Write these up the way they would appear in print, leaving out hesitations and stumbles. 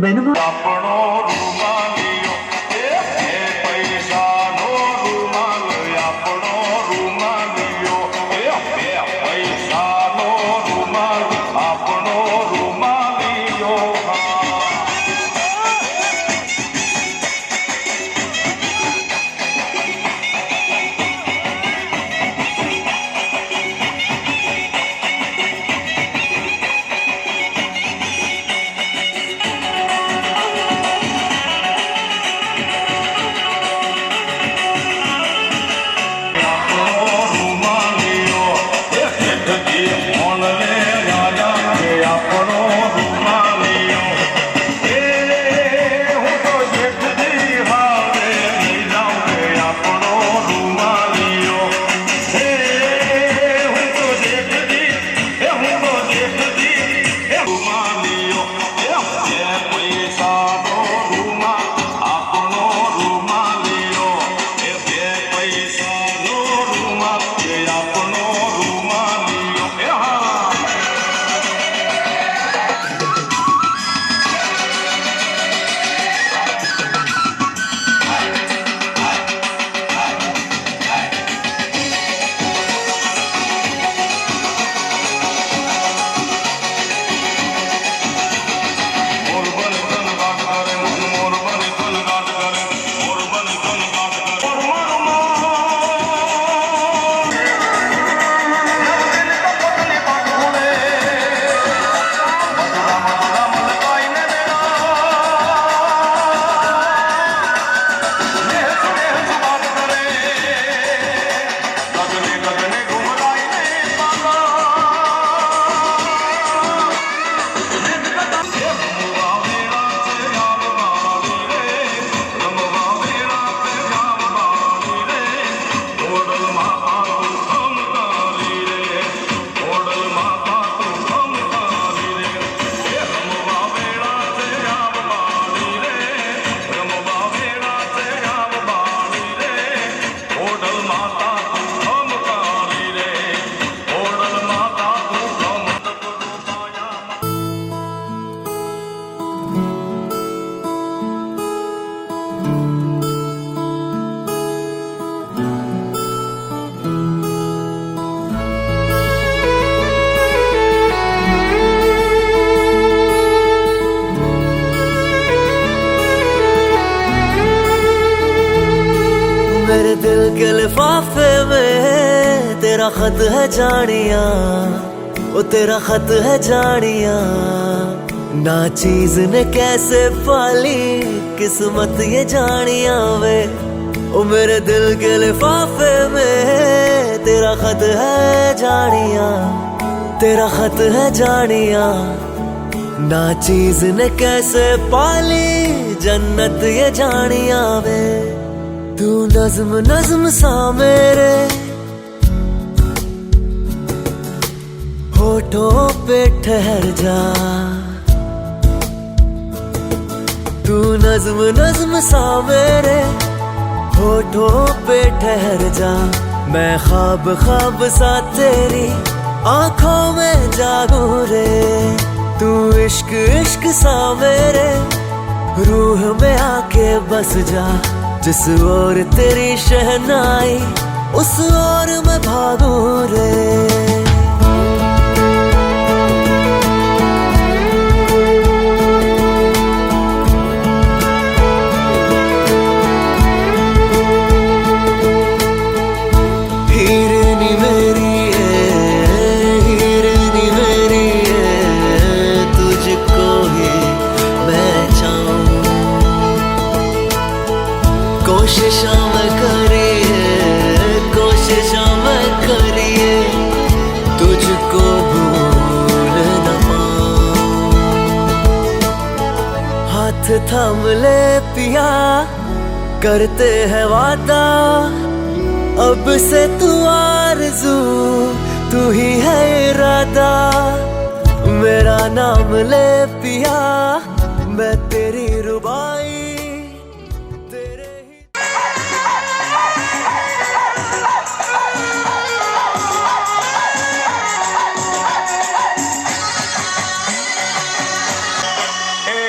વેણુમાં આપણો રૂમાલિયો એ પૈસાનો રૂમાલ આપણો રૂમાલિયો એ પૈસાનો રૂમાલ આપણો રૂમાલિયો मेरे दिल के लिफाफे में तेरा खत है जानिया, ओ तेरा खत है जानिया। ना चीज ने कैसे पाली किस्मत ये जानिया वे, ओ मेरे दिल के लिफाफे में तेरा खत है जानिया, तेरा खत है जानिया। ना चीज ने कैसे पाली जन्नत ये जानिया वे। तू नज्म नज्म सा मेरे होठों पे ठहर जा, तू नज्म नज्म सा मेरे होठों पे ठहर जा। मैं ख्वाब ख्वाब सा तेरी आंखों में जागू रे। तू इश्क इश्क सा मेरे रूह में आके बस जा। जिस ओर तेरी शहनाई उस ओर मैं भागू रे। हीरनी मेरी है, हीरनी मेरी है, तुझको ही मैं चाहूं। कोशिशों में करिए, कोशिशों में करिए, तुझको भूल न पाऊं। हाथ थाम ले पिया, करते हैं वादा, अब से तू आरज़ू, तू ही है इरादा। मेरा नाम ले पिया, मैं तेरी रुबाई तेरे ही। हे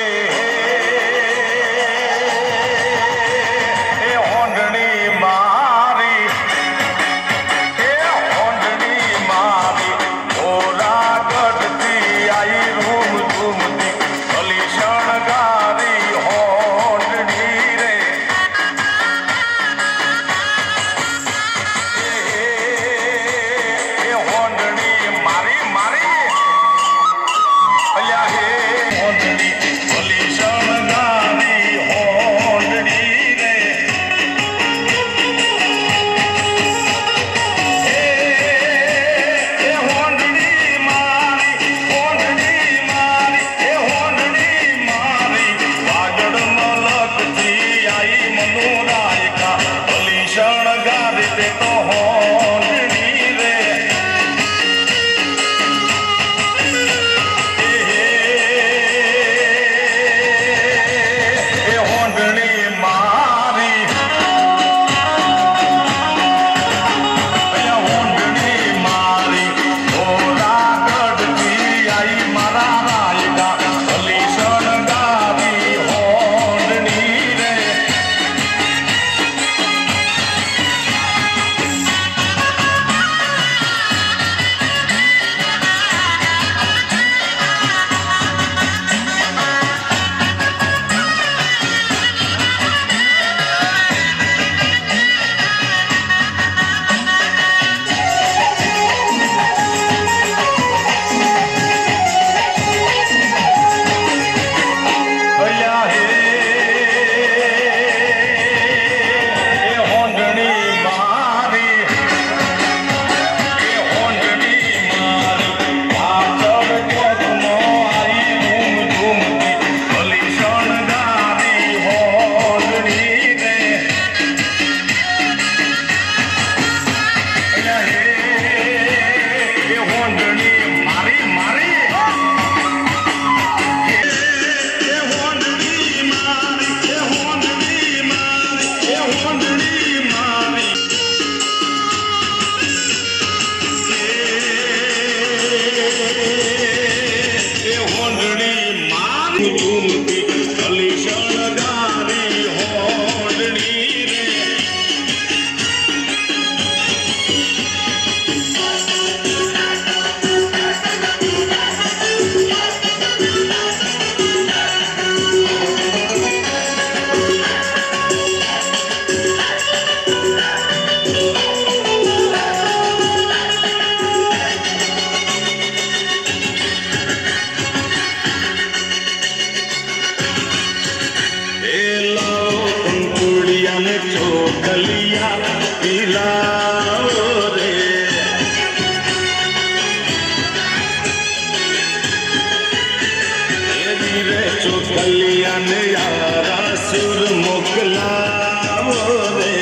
કલ્યાણ યારા સુર મોકલાવો રે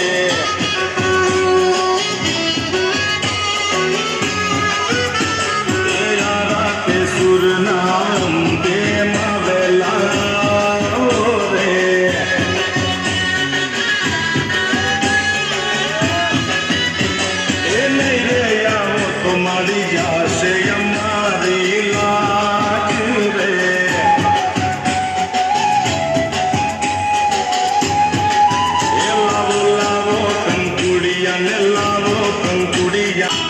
યારા તે સુર નામ દેમાં વેલાવો રે એ નહીં રે આવો તો મારી જાશે અમારી લાજ રે એ લાવો લાવો કંકુડિયા ને લાવો કંકુડિયા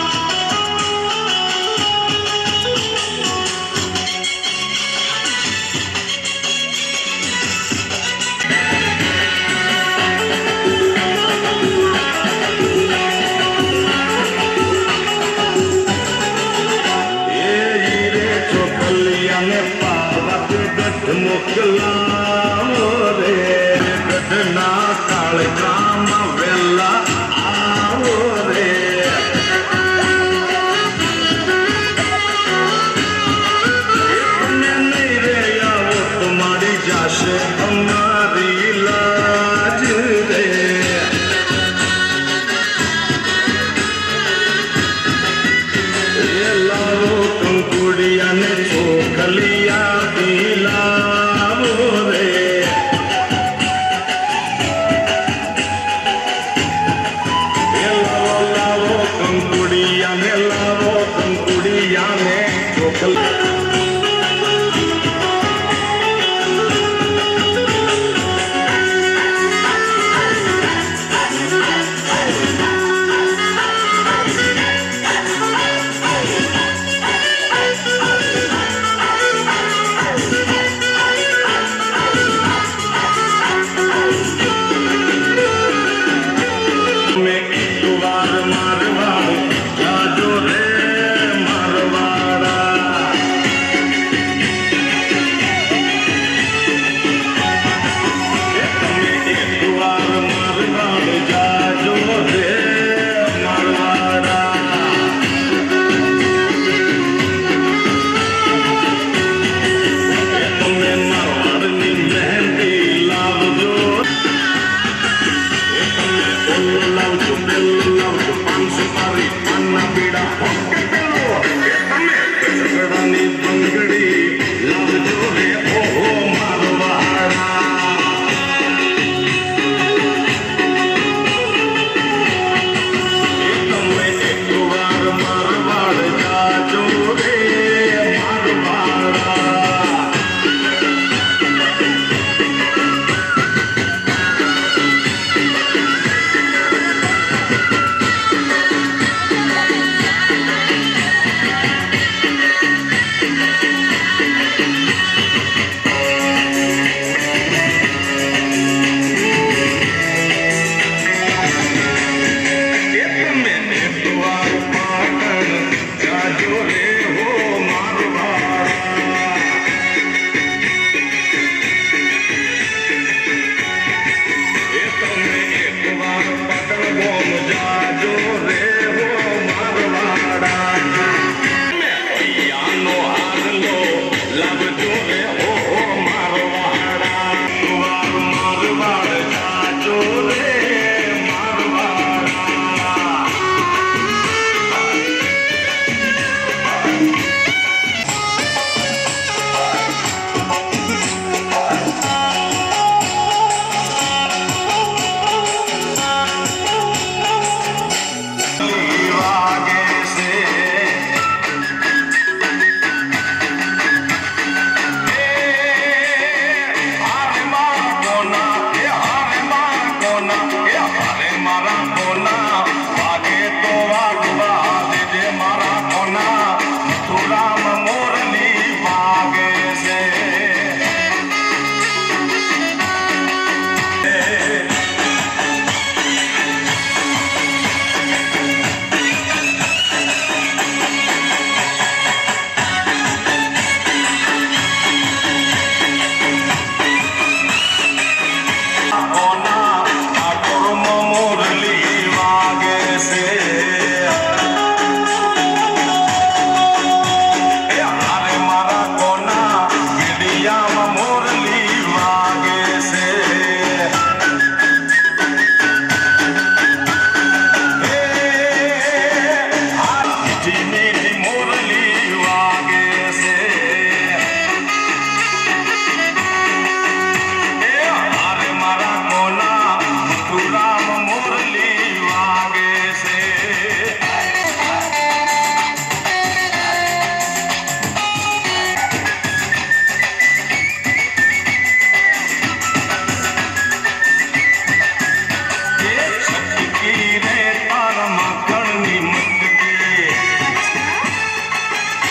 ને પાર્વત ગઢ મોકલાવો રે ગઢના કાળકામાં વેલા આવો રે તમે નહીં રે આવો તો મારી જાશે અમારી લાજ રે એ લાવો કંકુડિયા ને ચોખલિયા દિલાવો રે એ લાવો લાવો કંકુડિયા ને લાવો કંકુડિયા ને ચોખલિયા મારવાડ જાજો રે મારવાડા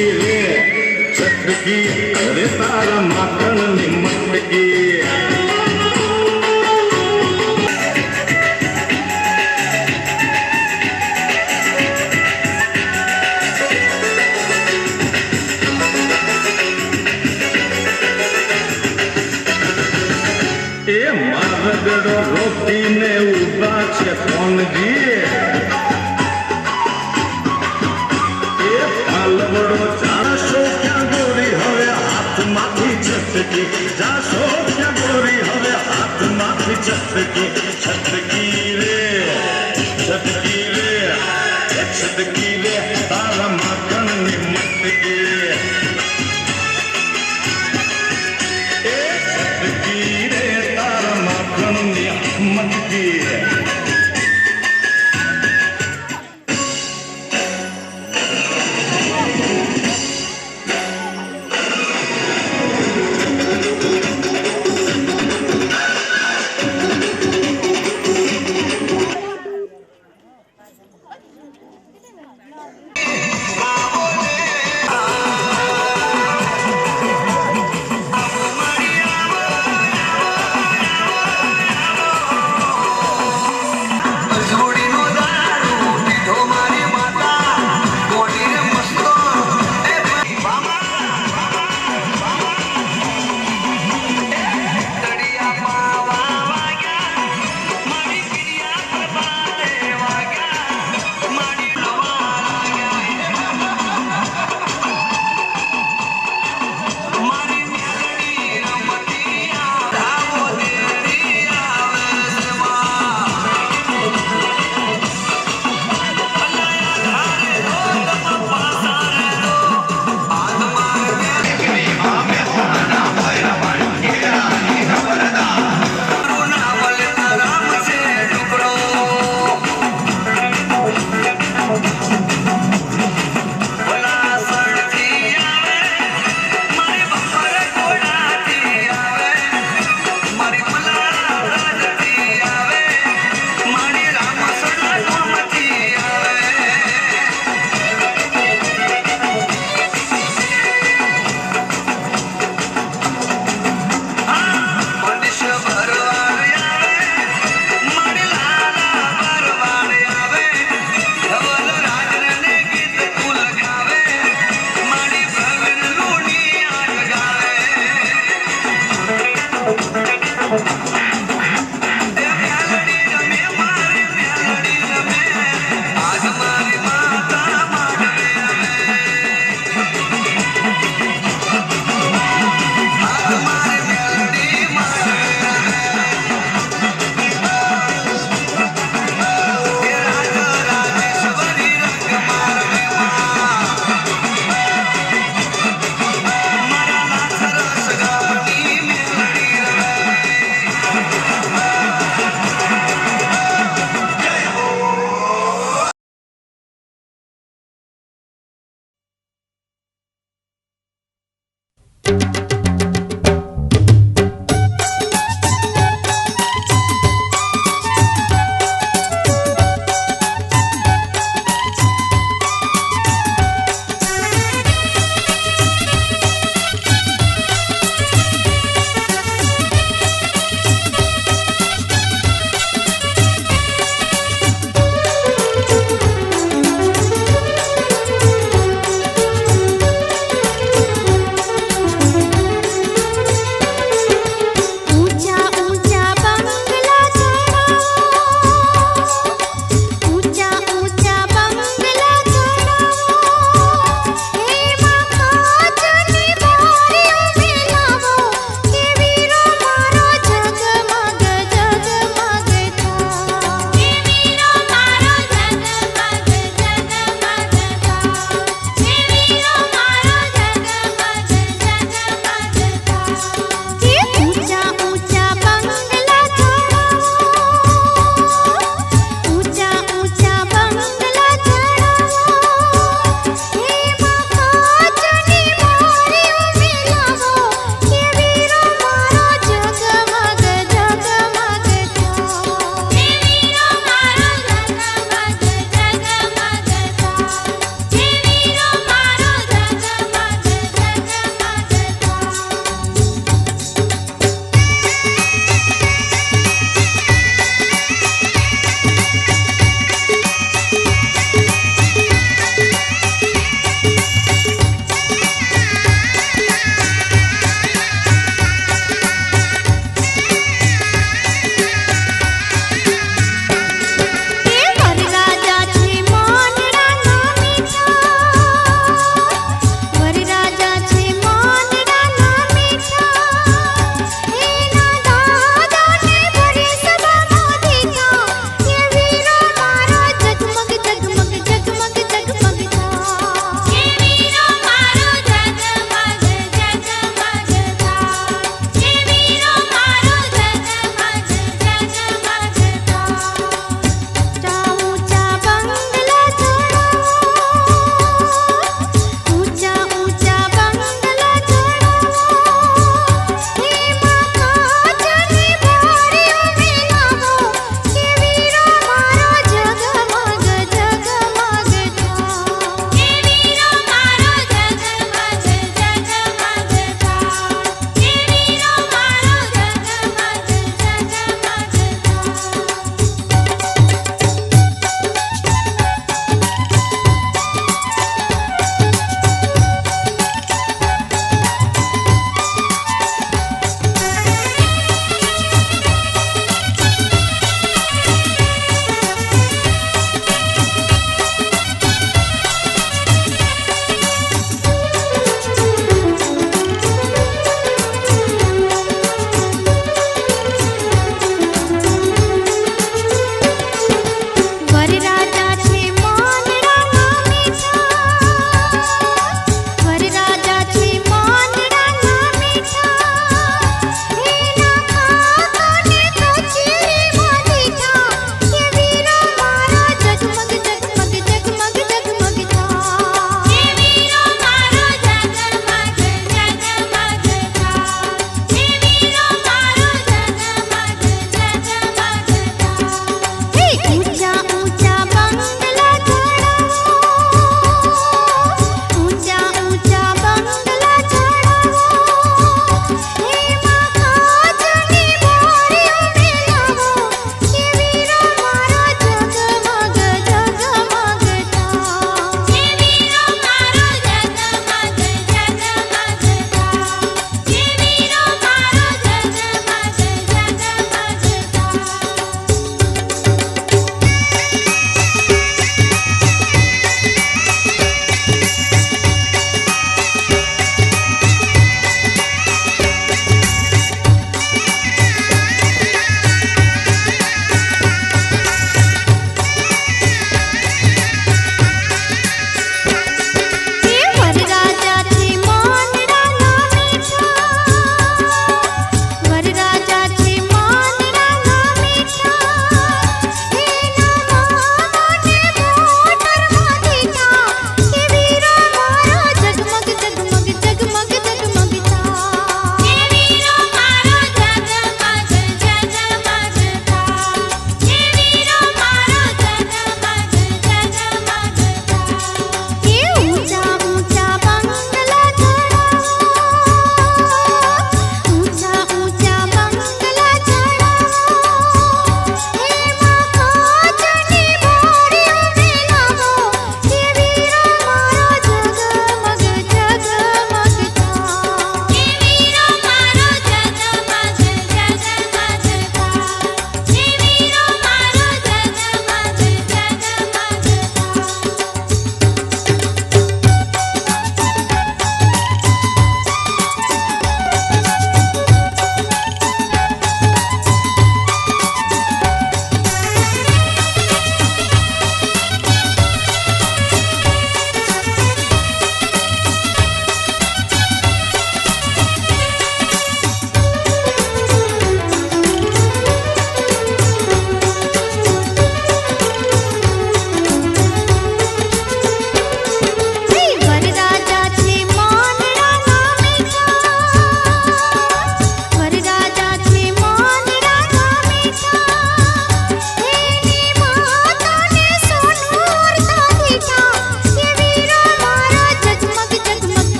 રે છટકી રે તારા માખણની મટકી એ મારગડો રોકીને ઉભા છે કોણજી એ પાલવડો જાશો ક્યાં ગોરી હવે હાથમાંથી છટકી જાશો ક્યાં ગોરી હવે હાથમાંથી છટકી છટકી રે છટકી રે તારા માખણની મટકી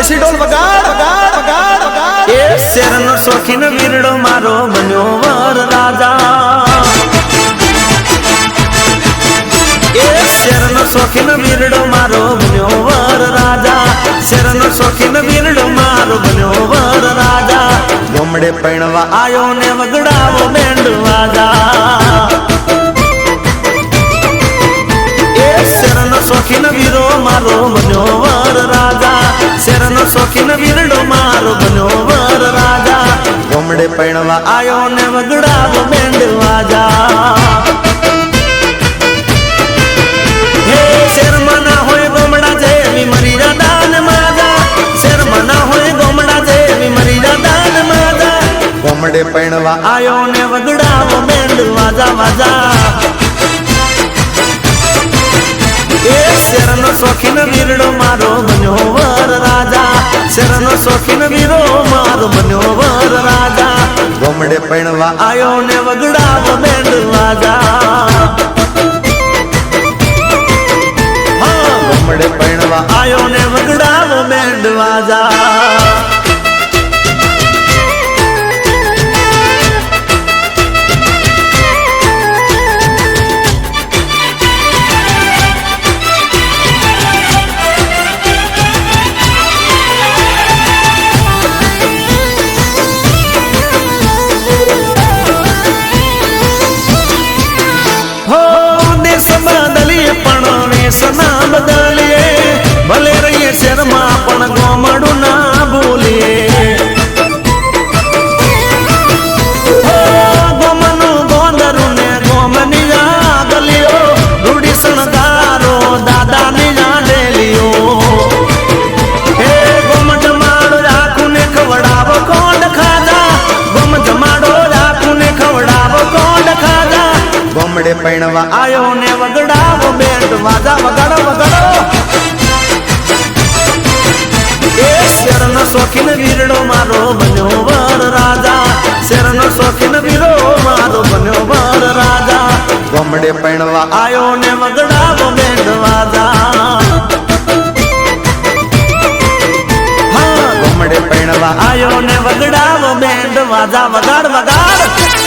દેશી ઢોલ વગાડ વગાડ વગાડ વગાડ એ શેરનો શોખીન વીરડો મારો બન્યો વર રાજા એ શેરનો શોખીન વીરડો મારો બન્યો વર રાજા શેરનો શોખીન વીરડો મારો બન્યો વર રાજા ગોમડે પૈણવા આયો ને વગડાવો બેન્ડ વાજા એ શેરનો શોખીન વીરો મારો બન્યો વર રાજા શેરનો શોખીન વીરડો મારો બન્યો વર રાજા ગોમડે પૈણવા આયો ને વગડાવો બેન્ડ વાજા હે શેરમાં ના હોય ગોમડા જેવી મરી રાધાન માજા શેરમાં ના હોય ગોમડા જેવી મરી રાધાન માજા ગોમડે પૈણવા આયો ને વગડાવો બેન્ડ વાજા વાજા એ શેરનો શોખીન વીરડો મારો બન્યો વર રાજા શેરનો શોખીન વીરો મારો બન્યો વર રાજા ગોમડે પૈણવા આયો ને વગડાવો બેન્ડ વાજા હા ગોમડે પૈણવા આયો ને વગડાવો બેન્ડ વાજા સના બદલીએ ભલે રહીએ શેરમાં પણ ગોમડું ના ભૂલીએ ગોમનું ગોંદરું ને ગોમની ગલીઓ રૂડી શણગારો દાદાની ડેલીઓ હે ગોમ જમાડો રાખું ને ખવડાવો કોંડ ખાધા ગોમ જમાડો રાખું ને ખવડાવો કોંડ ખાધા ગોમડે પૈણવા આયો ને વગડાવો બેન્ડ વાજા વગાડો વગાડો એ શેરનો શોખીન વીરડો મારો બન્યો વર રાજા શેરનો શોખીન વીરો મારો બન્યો વર રાજા ગોમડે પૈણવા આયો ને વગડાવો બેન્ડ વાજા હા ગોમડે પૈણવા આયો ને વગડાવો બેન્ડ વાજા વગાડ વગાડ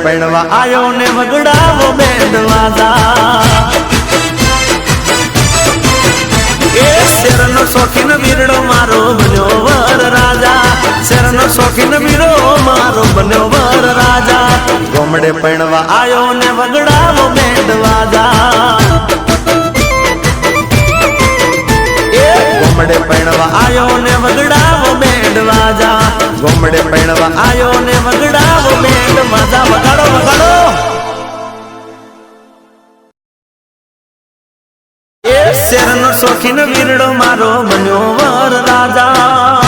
પૈણવા આયો ને વગડાવો બેન્ડ વાજા એ શેરનો શોખીન વીરડો મારો બન્યો વર રાજા શેરનો શોખીન વીરો મારો બન્યો વર રાજા ગોમડે પૈણવા આયો ને વગડાવો બેન્ડ વાજા એ ગોમડે પૈણવા આયો ને વગડાવો બેન્ડ વાજા ગોમડે પૈણવા આયો ને વગડાવો બેન્ડ વાજા વગાડો વગાડો એ શેરનો શોખીન વીરડો મારો બન્યો વર રાજા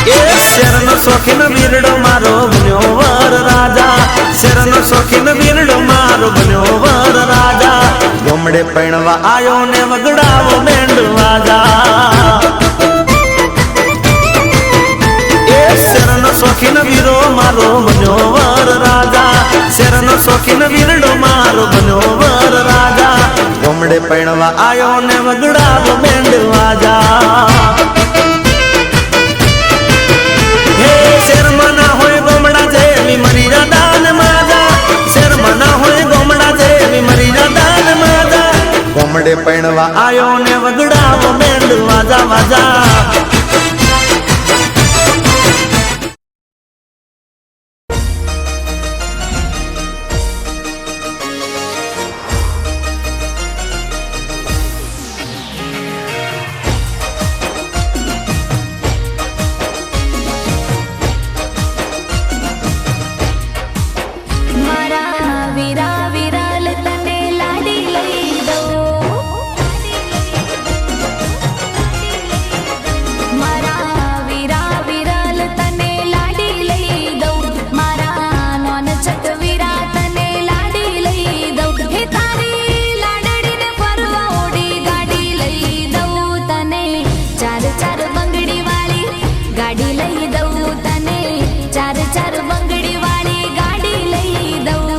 એ શેરનો શોખીન વીરડો મારો બન્યો વર રાજા શેરનો શોખીન વીરડો મારો બન્યો વર રાજા ગોમડે પૈણવા આયો ને વગડાવો બેન્ડ વાજા એ શેરનો શોખીન વીરો મારો બન્યો વર રાજા શેરનો શોખીન વીરડો મારો બન્યો વર રાજા ગોમડે પૈણવા આયો ને વગડાવો બેન્ડ વાજા હે શેરમાં ના હોય ગોમડા જેવી મરી રાધાન માજા શેરમાં ના હોય ગોમડા જેવી મરી રાધાન માજા ગોમડે પૈણવા આયો ને વગડાવો બેન્ડ વાજા વાજા ગાડી લઈ દઉં તને, ચાર ચાર બંગડી વાળી ગાડી લઈ દઉં.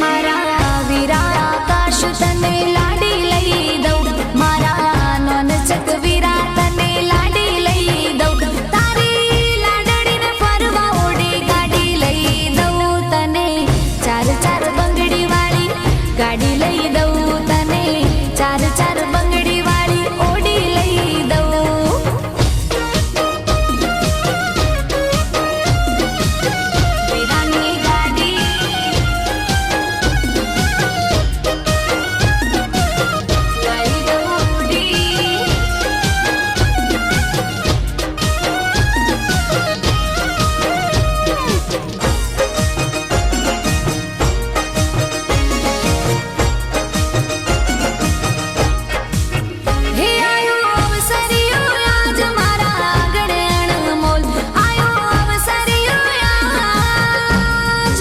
મારા વીરા આકાશ તને લાડી લઈ દઉં, મારા નોનચક વીરા તને લાડી લઈ દઉં. તારી લાડડીને ફરવા ઓડી ગાડી લઈ દઉં તને, ચાર ચાર બંગડી વાળી ગાડી લઈ દઉં તને, ચાર ચાર બંગડી વાળી ઓડી લઈ દઉં. વીરાની ગાડી લઈ દઉં ઓડી. હે આયો અવસરિયો આજ મારા આંગણે અણમોલ, આયો અવસરિયો આજ.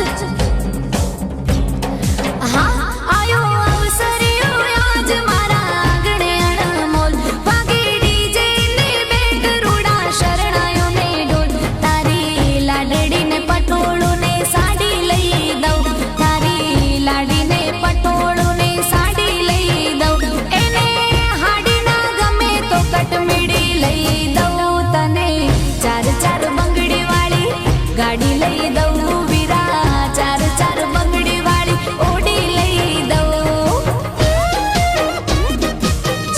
હા આયો અવસરિયો આજ મારા આંગણે અણમોલ. વાગે ડીજે ને બેટ રૂડા શરણાયો ને ઢોલ. તારી લાડડીને પટોળું ને સાડી લઈ દઉં, તારી લાડીને પટોળું ને સાડી લઈ દઉં. એને હાડી ના ગમે તો કટમીડી લઈ દઉં તને, ચાર ચાર બંગડી વાળી ગાડી લઈ દઉં. વીરા ચાર ચાર બંગડી વાળી ઓડી લઈ દઉં,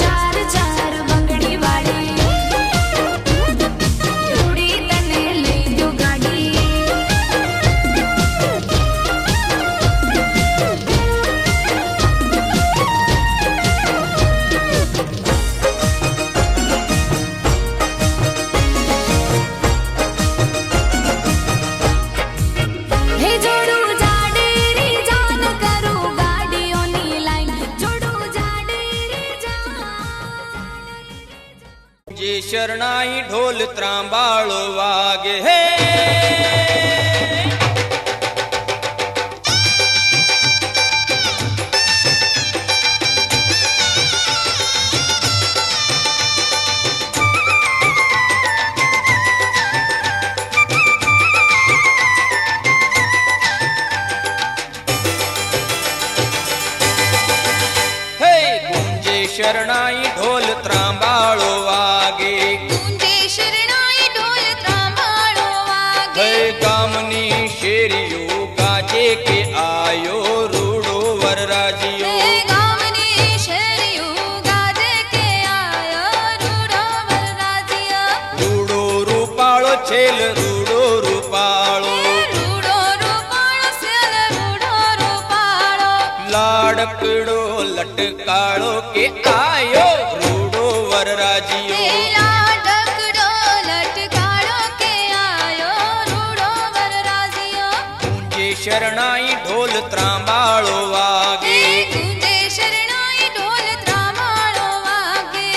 ચાર ચાર બંગડી વાળી ઓડી તને લઈ દઉં ગાડી. હે જોડું જાડેરી જાન કરું ગાડીઓની લાઈન, જોડું જાડેરી જાન. જે શરણાઈ ઢોલ ત્રાંબાળો વાગે હે. હે ગુંજે શરણાઈ ઢોલ ત્રાંબાળો વાગે, ગુંજે શરણાઈ ઢોલ ત્રાંબાળો વાગે. હે ગામની શેરીઓ ગાજે કે આયો રૂડો વરરાજીઓ. હે ગામની શેરીઓ ગાજે કે આયો રૂડો વરરાજીયો. રૂડો રૂપાળો છેલ રૂડો રૂપાળો, રૂડો રૂપાળો સેલ રૂડો રૂપાળો. લાડકડો લટકાળો કે આયો રૂડો વરરાજીઓ. લાડકડો લટકાળો કે આયો રૂડો વરરાજીયો. ગુંજે શરણાઈ ઢોલ ત્રાંબાળો વાગે, ગુંજે શરણાઈ ઢોલ ત્રાંબાળો વાગે.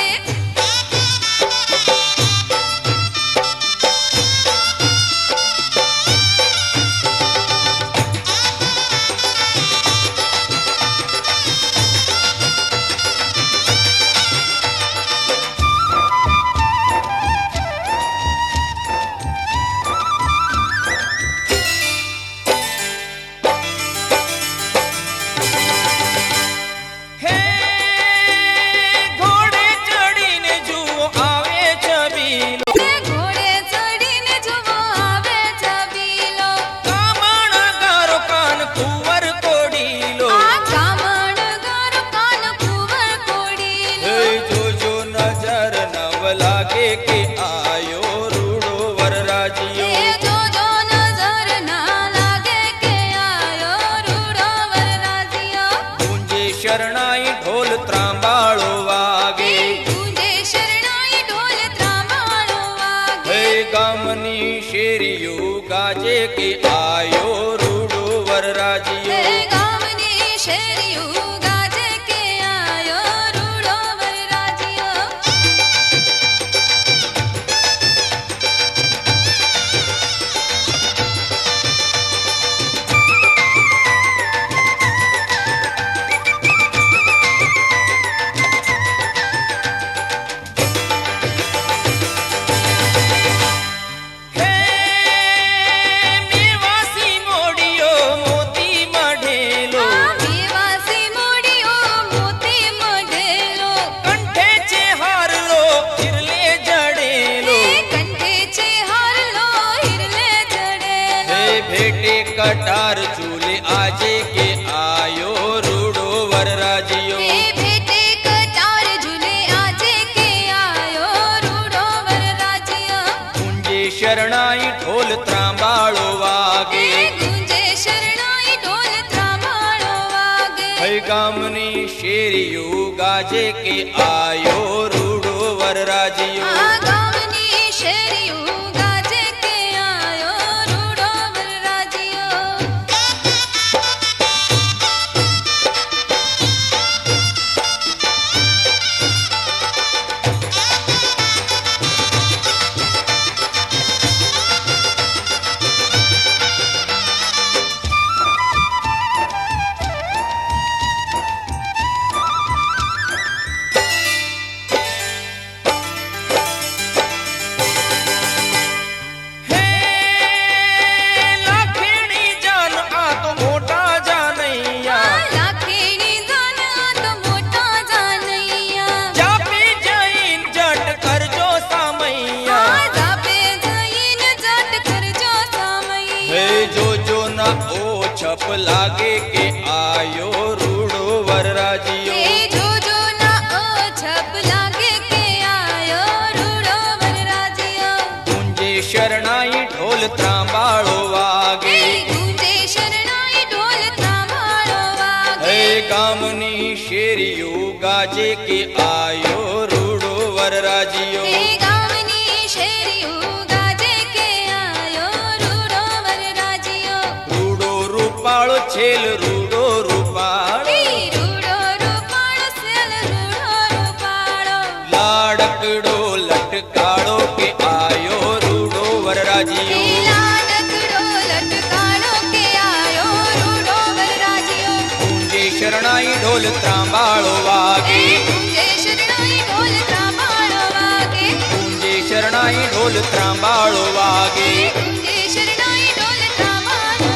હે ઘોડે ચડીને જુઓ આવે છબીલો, ઘોડે ચડીને જુઓ આવે છબીલો. કામણ ગારો કાન કુંવર કોડીલો. આ કામણ ગારો કાન કુંવર કોડીલો. હે જોજો નજર નવ લાગે કે આયો રૂડો વરરાજીઓ. એ જોજો નજર ના લાગે કે આયો રૂડો વરરાજીયો. ગુંજે શરણાઈ ઢોલ ત્રાંબાળો વાગે, ગુંજે શરણાઈ ઢોલ ત્રાંબાળો વાગે. હે ગામની શેરીઓ ગાજે કે આયો રૂડો વરરાજીઓ. હે ગામની શેરીઓ ગાજે કે આયો રૂડો વરરાજીયો. ગામની શેરીયું ગાજે કે આયો રૂડો વરરાજીયો. આ ગામની શેરીયું ગાજે કે આયો રૂડો વરરાજીયો. હે લાખીણી જાન આ તો મોટા જાનૈયા. લાખીની જાન આ તો મોટા જાનૈયા. જાપી જઈન જટ કરજો સામૈયા. જાપે જઈને જટ કરજો હે સામૈયા. જોજો ના ઓછપ લાગે કે આયો રૂડો વરરાજીયો. એ જોજો ના ઓછપ લાગે કે આયો રૂડો વરરાજીયો. ગુંજે શરણાઈ ઢોલ ત્રાંબાળો વાગે. એ ગુંજે શરણાઈ ઢોલ ત્રાંબાળો વાગે. હે ગામની શેરીયું ગાજે કે આયો રૂડો વરરાજીયો. એ ગામની શેરીયું ગાજે કે આયો રૂડો વરરાજીયો. રૂડો રૂપાળો છેલ રૂડો રૂપાળો. એ રૂડો રૂપાળો સેલ રૂડો રૂપાળો. લાડકડો લટકાળો કે આયો રૂડો એ વરરાજીયો. લાડકડો લટકાળો કે આયો રૂડો વરરાજીયો. ગુંજે શરણાઈ ઢોલ ત્રાંબાળો વાગે. એ ગુંજે શરણાઈ ઢોલ ત્રાંબાળો વાગે. ગુંજે શરણાઈ ઢોલ ત્રાંબાળો વાગે. ગુંજે શરણાઈ